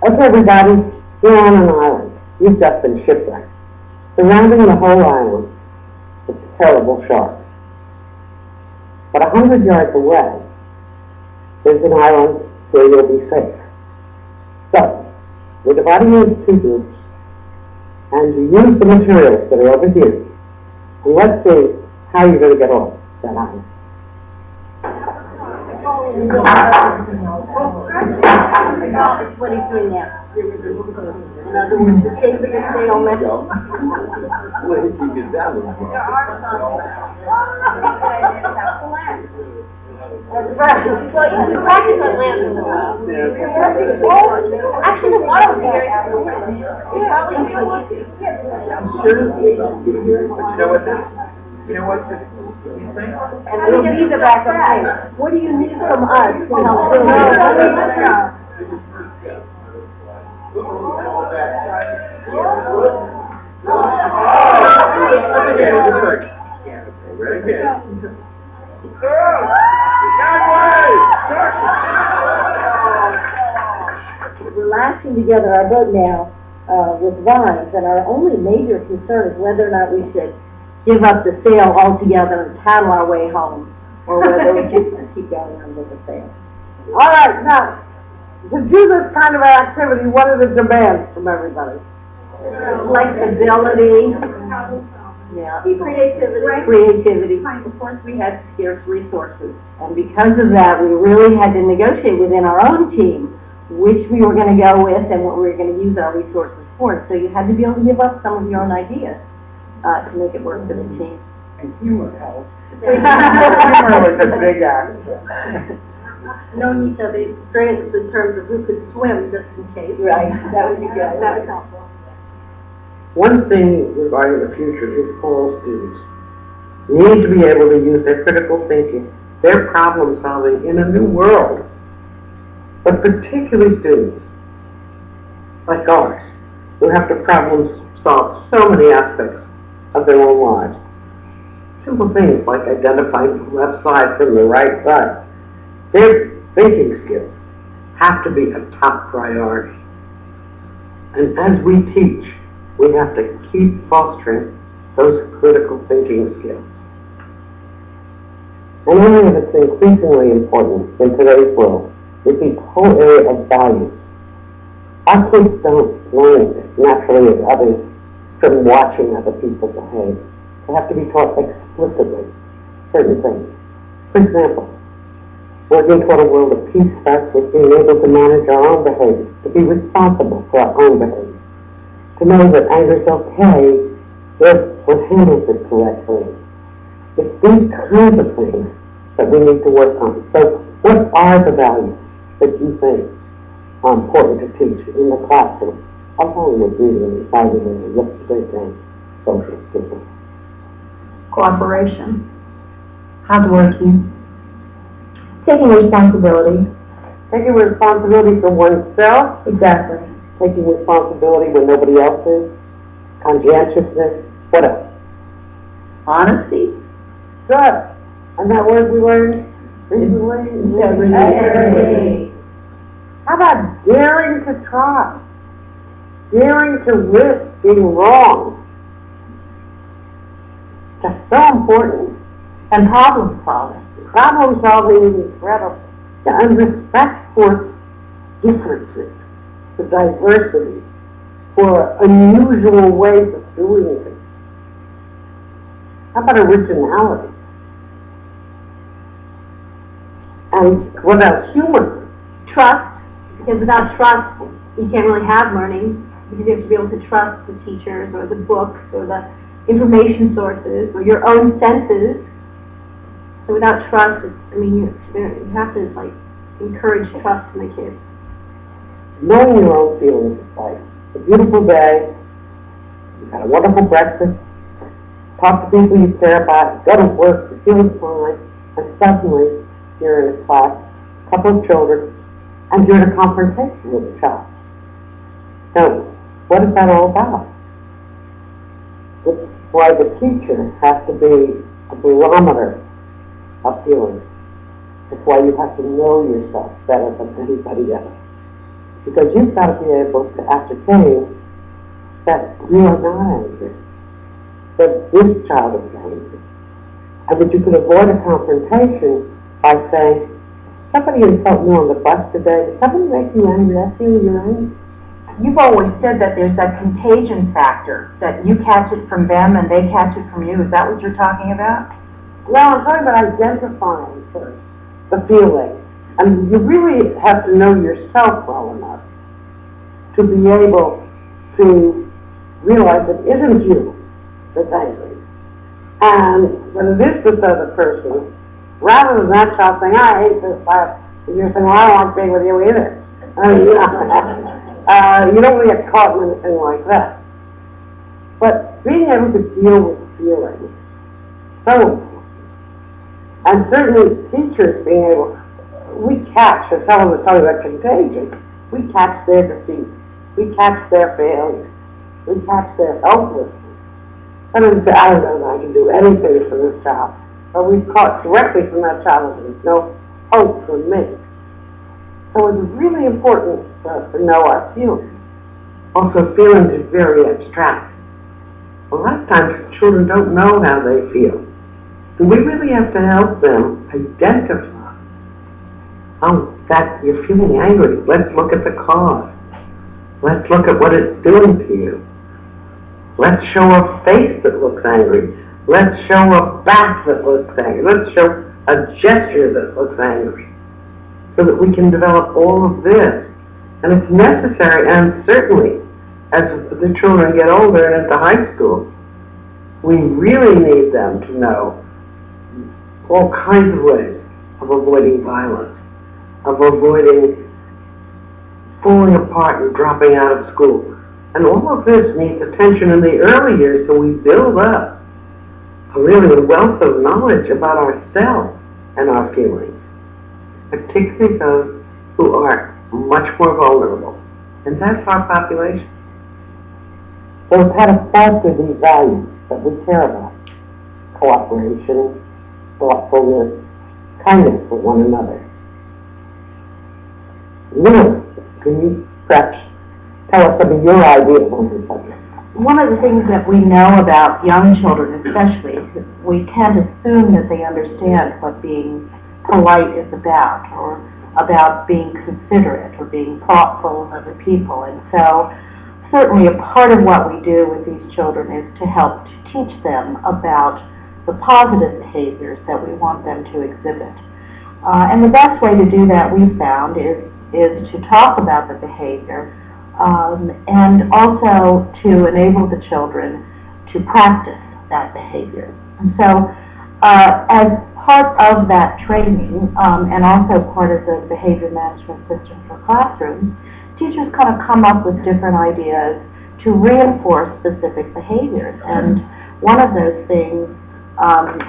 Okay, everybody, you're on an island. You've just been shipwrecked. Surrounding the whole island is terrible sharks. But 100 yards away, there's an island where you'll be safe. So, we're dividing you into two groups, and you use the materials that are over here. And let's see how you're going to get off that island. What he's doing now. In other words, the shape of the sail method. Well, if you get down there. That's right. So you can practice on land. Actually, the water was very cool. It's probably really easy. I'm sure. But you know what? You know what? And we'll need the backup plan. What do you need from us to help you? Very good. We're lashing together our boat now with vines, and our only major concern is whether or not we should give up the sail altogether and paddle our way home, or whether we just keep going under the sail. All right, now, to do this kind of activity, what are the demands from everybody? Flexibility, yeah, creativity. Of course, we had scarce resources, and because of that, we really had to negotiate within our own team which we were going to go with and what we were going to use our resources for. So you had to be able to give up some of your own ideas to make it work for the team. And humor helps. Humor was a big aspect. Knowing each other's experiences in terms of who could swim, just in case. Right, that would be good. That was helpful. One thing regarding the future is all students need to be able to use their critical thinking, their problem solving in a new world. But particularly students like ours, who have to problem solve so many aspects of their own lives. Simple things like identifying the left side from the right side. Their thinking skills have to be a top priority. And as we teach, we have to keep fostering those critical thinking skills. An area that's increasingly important in today's world is the whole area of values. Our kids don't learn naturally as others from watching other people behave. They have to be taught explicitly certain things. For example, we're being taught a world of peace starts with being able to manage our own behavior, to be responsible for our own behavior, to know that anger is okay if one handles it correctly. It's these kinds of things that we need to work on. So what are the values that you think are important to teach in the classroom, along with reading and writing and arithmetic and social skills? Cooperation, hardworking, taking responsibility. Taking responsibility for oneself. Exactly. Taking responsibility when nobody else is. Conscientiousness. What else? Honesty. Good. And that word we learned recently? Integrity. How about daring to try? Daring to risk being wrong. That's so important. And problem solving. Problem solving is incredible. And respect for differences, for diversity, for unusual ways of doing things. How about originality? And what about humor? Trust, because without trust, you can't really have learning, because you have to be able to trust the teachers or the books or the information sources or your own senses. So without trust, you have to encourage trust in the kids. Knowing your own feelings is like a beautiful day, you've had a wonderful breakfast, talk to people you care about, go to work, you're feeling fine, and suddenly you're in a class, a couple of children, and you're in a confrontation with a child. Now, what is that all about? It's why the teacher has to be a barometer of feelings. It's why you have to know yourself better than anybody else. Because you've got to be able to ascertain that you are not angry, that this child is angry, and that you could avoid a confrontation by saying, somebody insulted me on the bus today, did somebody make you angry? I feel you're angry. You've always said that there's that contagion factor, that you catch it from them and they catch it from you. Is that what you're talking about? Well, I'm talking about identifying first the feeling. And you really have to know yourself well enough to be able to realize it isn't you that's angry. And when it is this other person, rather than that child saying, I hate this class, you're saying, well, I don't like being with you either. I mean, you don't really get caught in anything like that. But being able to deal with feelings, so important. And certainly teachers being able, we catch, as Helen was talking about contagion, we catch their defeat, we catch their failure, we catch their helplessness. And then say, I don't know that I can do anything for this child. But we caught directly from that child, there's no hope for me. So it's really important for us to know our feelings. Also, feelings are very abstract. A lot of times children don't know how they feel. And we really have to help them identify. Oh, that you're feeling angry. Let's look at the cause. Let's look at what it's doing to you. Let's show a face that looks angry. Let's show a back that looks angry. Let's show a gesture that looks angry. So that we can develop all of this. And it's necessary, and certainly as the children get older and into high school, we really need them to know all kinds of ways of avoiding violence, of avoiding falling apart and dropping out of school. And all of this needs attention in the early years so we build up a wealth of knowledge about ourselves and our feelings, particularly those who are much more vulnerable. And that's our population. So it's how to foster these values that we care about. Cooperation, thoughtfulness, kindness for one another. Lewis, can you perhaps tell us some of your ideas on this subject? One of the things that we know about young children especially is that we tend to assume that they understand what being polite is about, or about being considerate or being thoughtful of other people. And so certainly a part of what we do with these children is to help to teach them about the positive behaviors that we want them to exhibit. And the best way to do that, we've found, is to talk about the behavior and also to enable the children to practice that behavior. And so as part of that training and also part of the behavior management system for classrooms, teachers kind of come up with different ideas to reinforce specific behaviors. And one of those things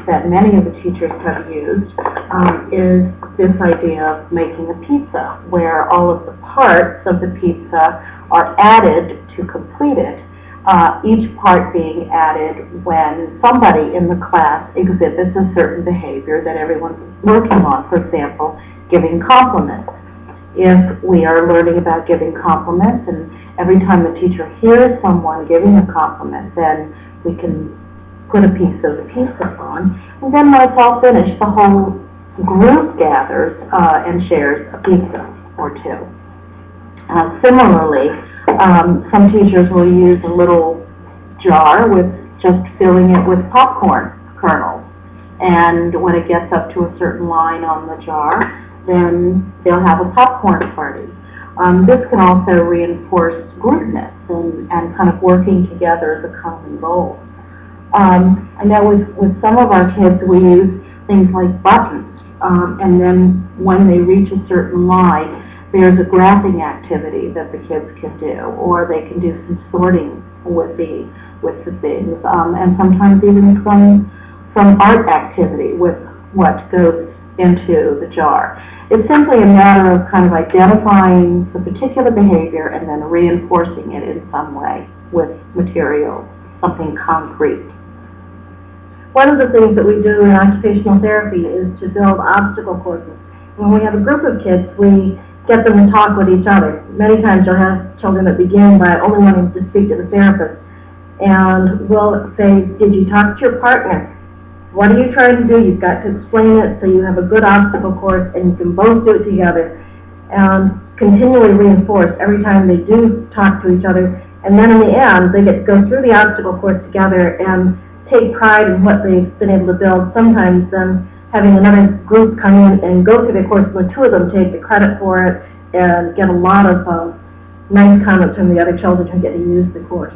that many of the teachers have used is this idea of making a pizza, where all of the parts of the pizza are added to complete it, each part being added when somebody in the class exhibits a certain behavior that everyone's working on. For example, giving compliments. If we are learning about giving compliments, and every time the teacher hears someone giving a compliment, then we can put a piece of the pizza on. And then when it's all finished, the whole group gathers and shares a pizza or two. Similarly, some teachers will use a little jar with just filling it with popcorn kernels. And when it gets up to a certain line on the jar, then they'll have a popcorn party. This can also reinforce groupness and kind of working together as a common goal. I know with some of our kids we use things like buttons, and then when they reach a certain line, there's a graphing activity that the kids can do, or they can do some sorting with the things, and sometimes even some art activity with what goes into the jar. It's simply a matter of kind of identifying the particular behavior and then reinforcing it in some way with materials, something concrete. One of the things that we do in occupational therapy is to build obstacle courses. When we have a group of kids, we get them to talk with each other. Many times you'll have children that begin by only wanting to speak to the therapist. And we'll say, did you talk to your partner? What are you trying to do? You've got to explain it so you have a good obstacle course and you can both do it together. And continually reinforce every time they do talk to each other. And then in the end, they get to go through the obstacle course together and take pride in what they've been able to build. Sometimes then having another group come in and go through the course, and the two of them take the credit for it and get a lot of nice comments from the other children who get to use the course.